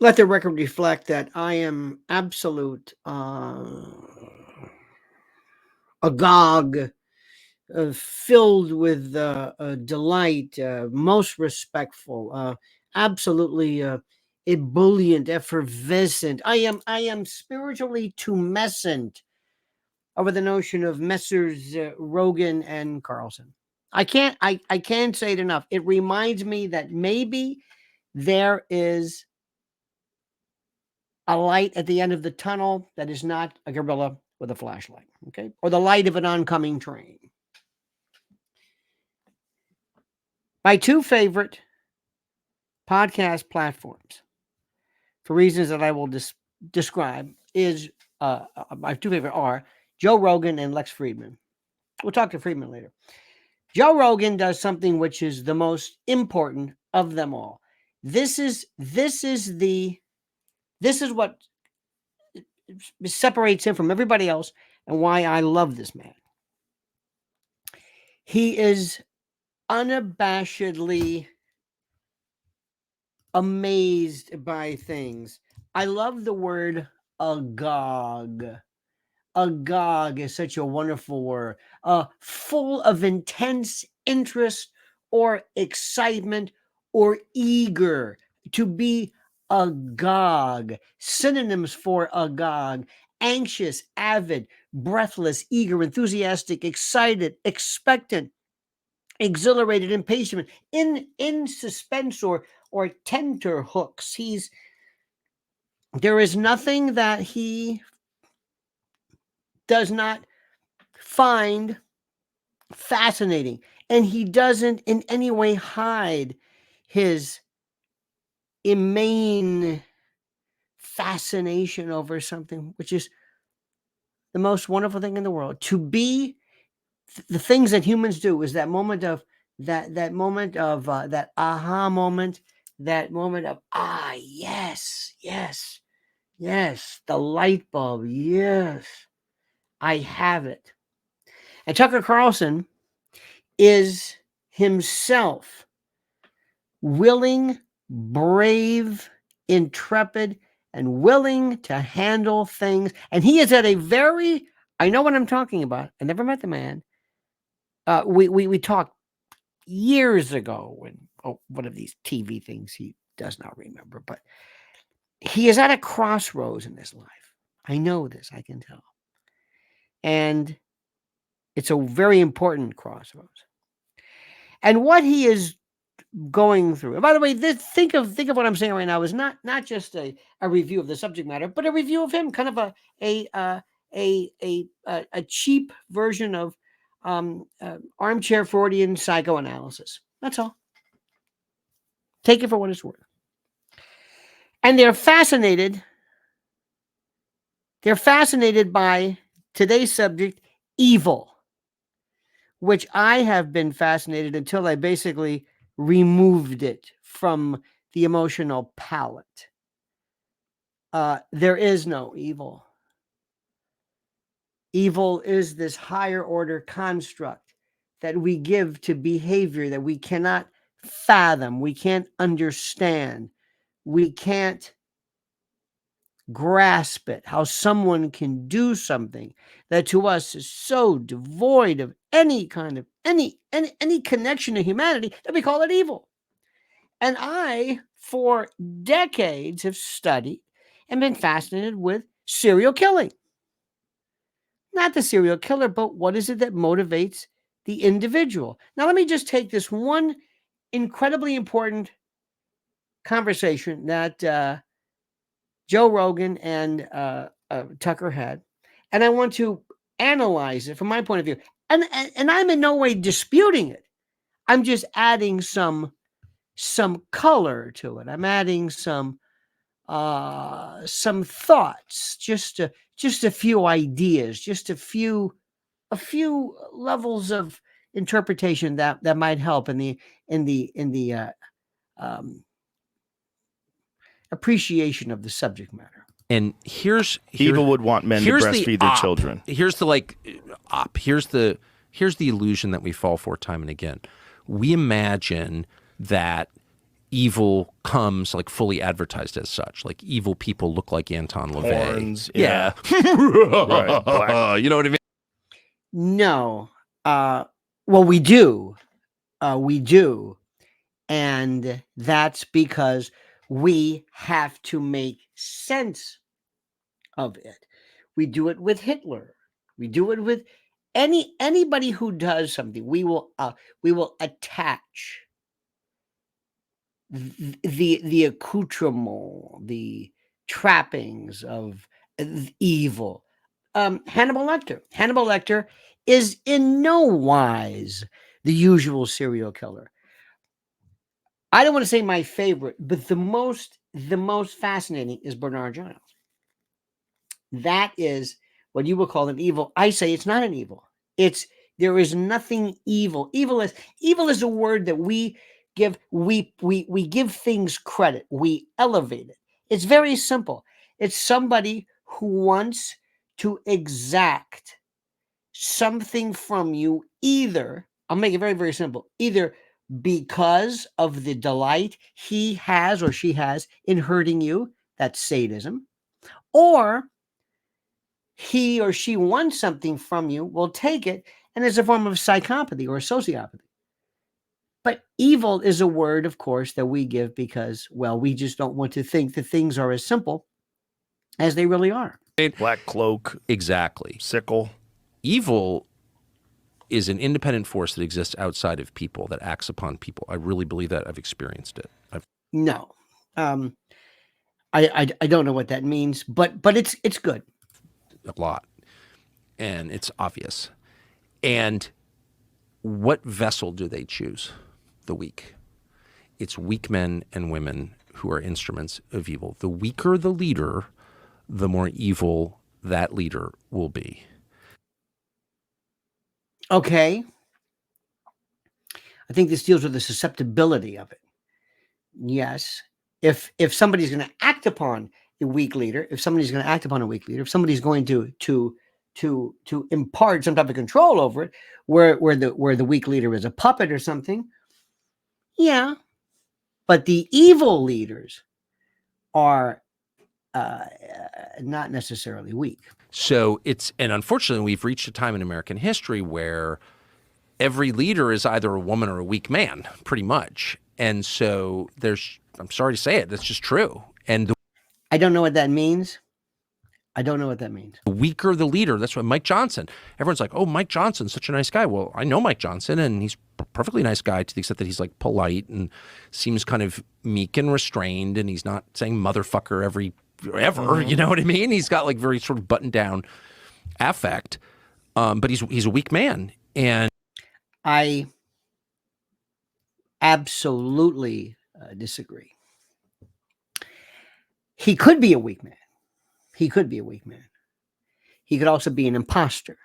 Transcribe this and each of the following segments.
Let the record reflect that I am absolute agog, filled with delight, most respectful, absolutely ebullient, effervescent. I am spiritually tumescent over the notion of Messrs. Rogan and Carlson. I can't say it enough. It reminds me that maybe there is a light at the end of the tunnel that is not a gorilla with a flashlight, okay? Or the light of an oncoming train. My two favorite podcast platforms, for reasons that I will describe, is my two favorite are Joe Rogan and Lex Friedman. We'll talk to Friedman later. Joe Rogan does something which is the most important of them all. This is what separates him from everybody else and why I love this man. He is unabashedly amazed by things. I love the word agog. Agog is such a wonderful word. Full of intense interest or excitement or eager. To be agog. Synonyms for agog: anxious, avid, breathless, eager, enthusiastic, excited, expectant, exhilarated, impatient, in suspense or tenter hooks. There is nothing that he does not find fascinating, and he doesn't in any way hide his immane fascination over something, which is the most wonderful thing in the world. To be the things that humans do is that moment of that moment of that aha moment, that moment of yes, yes, yes, the light bulb, yes, I have it. And Tucker Carlson is himself willing, brave, intrepid, and willing to handle things. And he is at a very, I know what I'm talking about. I never met the man. We talked years ago when one of these TV things he does not remember, but he is at a crossroads in his life. I know this, I can tell. And it's a very important crossroads. And what he is going through. And by the way, think of what I'm saying right now is not just a review of the subject matter, but a review of him, kind of a cheap version of armchair Freudian psychoanalysis. That's all. Take it for what it's worth. And they're fascinated by today's subject, evil, which I have been fascinated until I basically removed it from the emotional palette. There is no evil. Evil is this higher order construct that we give to behavior that we cannot fathom, we can't understand, we can't grasp it, how someone can do something that to us is so devoid of any kind of any connection to humanity that we call it evil. And I, for decades, have studied and been fascinated with serial killing. Not the serial killer, but what is it that motivates the individual? Now, let me just take this one incredibly important conversation that Joe Rogan and Tucker had, and I want to analyze it from my point of view. And I'm in no way disputing it. I'm just adding some color to it. I'm adding some thoughts, just a few ideas, just a few levels of interpretation that might help in the appreciation of the subject matter. And here's evil would want men to breastfeed their children. Here's the illusion that we fall for time and again. We imagine that evil comes like fully advertised as such. Like evil people look like Anton LaVey. Horns, Yeah. Right, black. You know what I mean? No. Well, we do. We do. And that's because we have to make sense of it. We do it with Hitler. We do it with anybody who does something. We will attach the accoutrement, the trappings of evil. Hannibal Lecter is in no wise the usual serial killer. I don't want to say my favorite, but the most fascinating is Bernard Giles. That is what you would call an evil. I say it's not an evil. There is nothing evil. Evil is a word that we give things credit. We elevate it. It's very simple. It's somebody who wants to exact something from you, either, I'll make it very, very simple, either because of the delight he has or she has in hurting you, that's sadism, or he or she wants something from you, will take it, and it's a form of psychopathy or sociopathy. But evil is a word, of course, that we give because, well, we just don't want to think that things are as simple as they really are. Black cloak. Exactly. Sickle. Evil is an independent force that exists outside of people, that acts upon people. I really believe that. I've experienced it. No. I don't know what that means, but it's good. A lot. And it's obvious. And what vessel do they choose? The weak. It's weak men and women who are instruments of evil. The weaker the leader, the more evil that leader will be. Okay. I think this deals with the susceptibility of it. Yes. If somebody's going to act upon a weak leader, if somebody's going to impart some type of control over it, where the weak leader is a puppet or something, yeah. But the evil leaders are not necessarily weak. So and unfortunately, we've reached a time in American history where every leader is either a woman or a weak man, pretty much. And so I'm sorry to say it, that's just true. And I don't know what that means. The weaker the leader, that's what Mike Johnson. Everyone's like, oh, Mike Johnson's such a nice guy. Well, I know Mike Johnson, and he's a perfectly nice guy to the extent that he's like polite and seems kind of meek and restrained, and he's not saying motherfucker ever. You know what I mean? He's got like very sort of buttoned down affect, but he's a weak man. And I absolutely disagree. He could be a weak man. He could also be an imposter.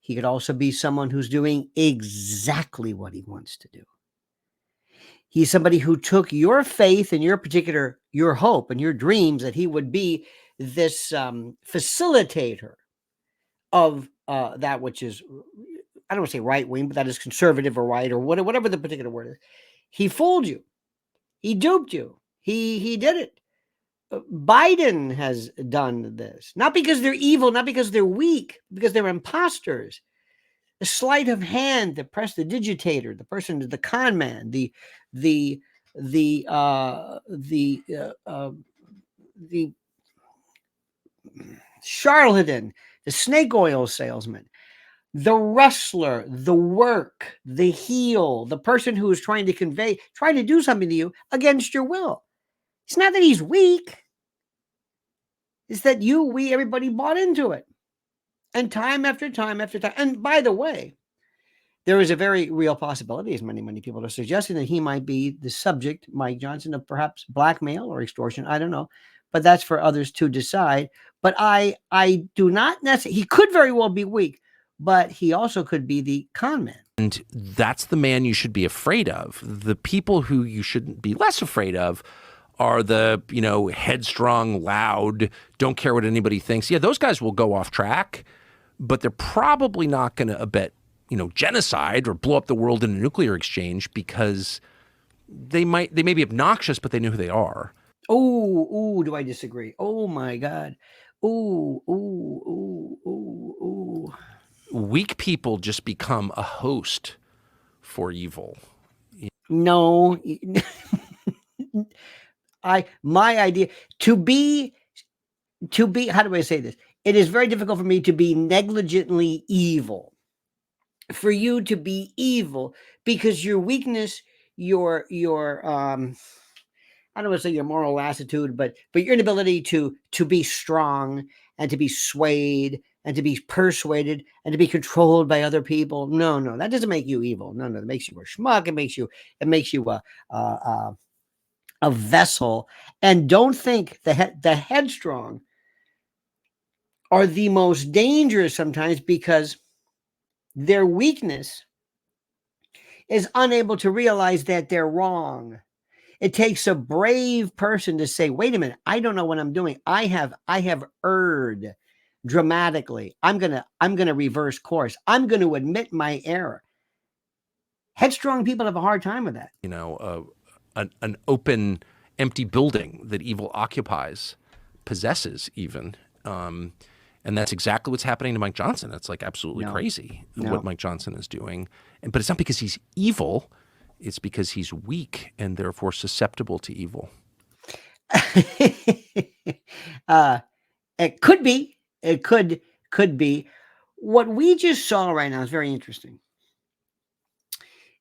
He could also be someone who's doing exactly what he wants to do. He's somebody who took your faith and your hope and your dreams that he would be this facilitator of that which is, I don't want to say right wing, but that is conservative or right or whatever the particular word is. He fooled you. He duped you. He did it. Biden has done this, not because they're evil, not because they're weak, because they're imposters. The sleight of hand, the prestidigitator, the person, the con man, the charlatan, the snake oil salesman, the wrestler, the work, the heel, the person who is trying to do something to you against your will. It's not that he's weak. It's that everybody bought into it. And time after time after time. And by the way, there is a very real possibility, as many, many people are suggesting, that he might be the subject, Mike Johnson, of perhaps blackmail or extortion. I don't know. But that's for others to decide. But I do not necessarily, he could very well be weak, but he also could be the con man. And that's the man you should be afraid of. The people who you shouldn't be less afraid of are the, headstrong, loud, don't care what anybody thinks. Yeah, those guys will go off track, but they're probably not going to abet, genocide or blow up the world in a nuclear exchange because they may be obnoxious, but they know who they are. Oh, do I disagree? Oh my God. Ooh. Weak people just become a host for evil. No. My idea to be, how do I say this? It is very difficult for me to be negligently evil. For you to be evil because your weakness, your I don't want to say your moral lassitude, but your inability to be strong and to be swayed and to be persuaded and to be controlled by other people. No, that doesn't make you evil. No, that makes you a schmuck. It makes you a vessel. And don't think the headstrong are the most dangerous sometimes because their weakness is unable to realize that they're wrong. It takes a brave person to say, wait a minute, I don't know what I'm doing. I have erred dramatically. I'm gonna reverse course. I'm going to admit my error. Headstrong people have a hard time with that. An open, empty building that evil occupies, possesses even. And that's exactly what's happening to Mike Johnson. It's like absolutely crazy what Mike Johnson is doing. But it's not because he's evil. It's because he's weak and therefore susceptible to evil. It could be. It could be. What we just saw right now is very interesting.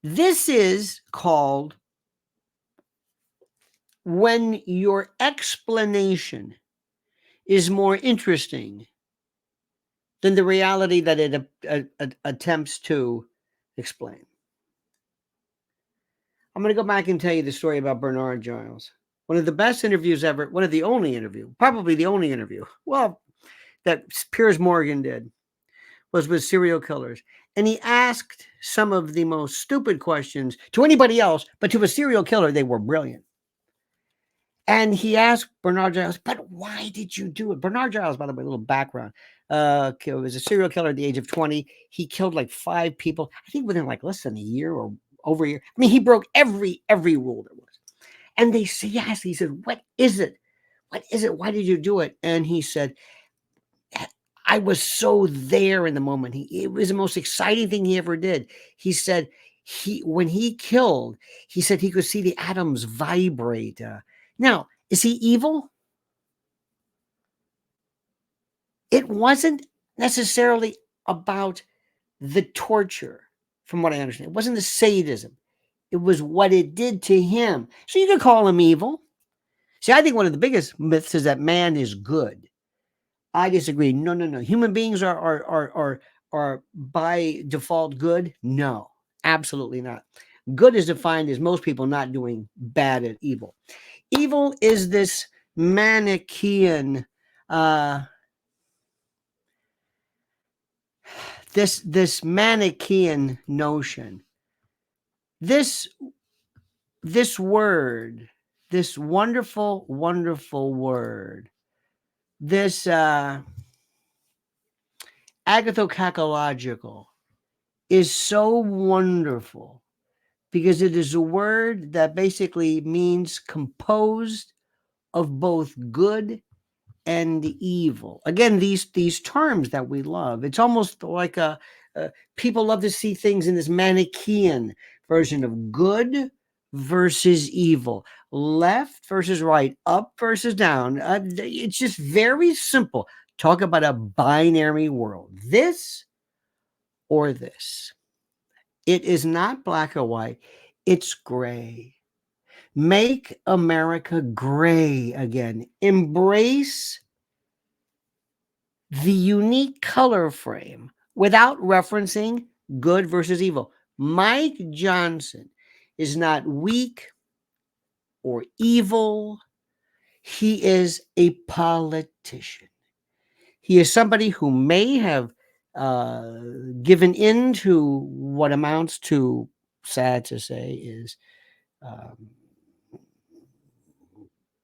This is called when your explanation is more interesting than the reality that it attempts to explain. I'm going to go back and tell you the story about Bernard Giles. One of the best interviews ever, one of the only interview, probably the only interview, well, that Piers Morgan did was with serial killers. And he asked some of the most stupid questions to anybody else, but to a serial killer, they were brilliant. And he asked Bernard Giles, but why did you do it? Bernard Giles, by the way, a little background. Was a serial killer at the age of 20. He killed like 5 people, I think within like less than a year or over a year. I mean, he broke every rule there was. And they said, yes. He said, what is it? What is it? Why did you do it? And he said, I was so there in the moment. It was the most exciting thing he ever did. He said, when he killed, he said he could see the atoms vibrate. Now, is he evil? It wasn't necessarily about the torture, from what I understand. It wasn't the sadism. It was what it did to him. So you could call him evil. See, I think one of the biggest myths is that man is good. I disagree. No. Human beings are by default good? No, absolutely not. Good is defined as most people not doing bad at evil. Evil is this Manichaean, this Manichaean notion. This word, this wonderful, wonderful word, this agathokakological is so wonderful because it is a word that basically means composed of both good and evil. Again, these terms that we love, it's almost like people love to see things in this Manichaean version of good versus evil, left versus right, up versus down. It's just very simple. Talk about a binary world, this or this. It is not black or white, it's gray. Make America gray again. Embrace the unique color frame without referencing good versus evil. Mike Johnson is not weak or evil. He is a politician. He is somebody who may have given in to what amounts to, sad to say, is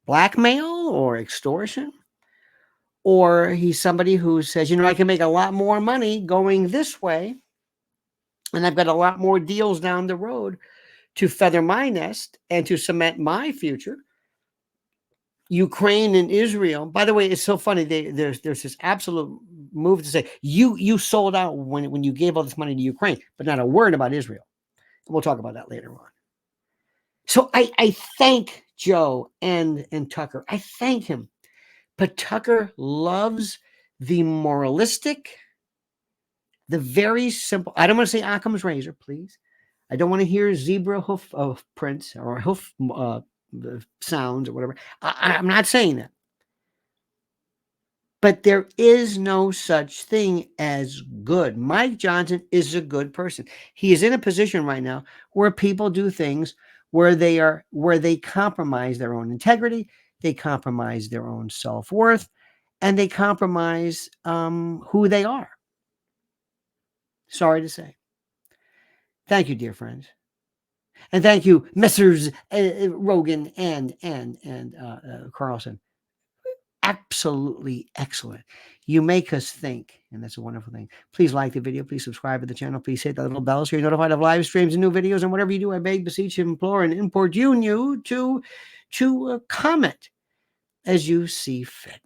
blackmail or extortion. Or he's somebody who says, I can make a lot more money going this way, and I've got a lot more deals down the road. to feather my nest and to cement my future. Ukraine and Israel. By the way, it's so funny. There's this absolute move to say you sold out when you gave all this money to Ukraine, but not a word about Israel. We'll talk about that later on. So I thank Joe and Tucker. I thank him. But Tucker loves the moralistic, the very simple. I don't want to say Occam's razor, please. I don't want to hear zebra hoof prints or hoof sounds or whatever. I'm not saying that. But there is no such thing as good. Mike Johnson is a good person. He is in a position right now where people do things where they compromise their own integrity, they compromise their own self-worth, and they compromise who they are. Sorry to say. Thank you, dear friends. And thank you, Messrs. Rogan and Carlson. Absolutely excellent. You make us think, and that's a wonderful thing. Please like the video. Please subscribe to the channel. Please hit the little bell so you're notified of live streams and new videos. And whatever you do, I beg, beseech, implore, and importune you to comment as you see fit.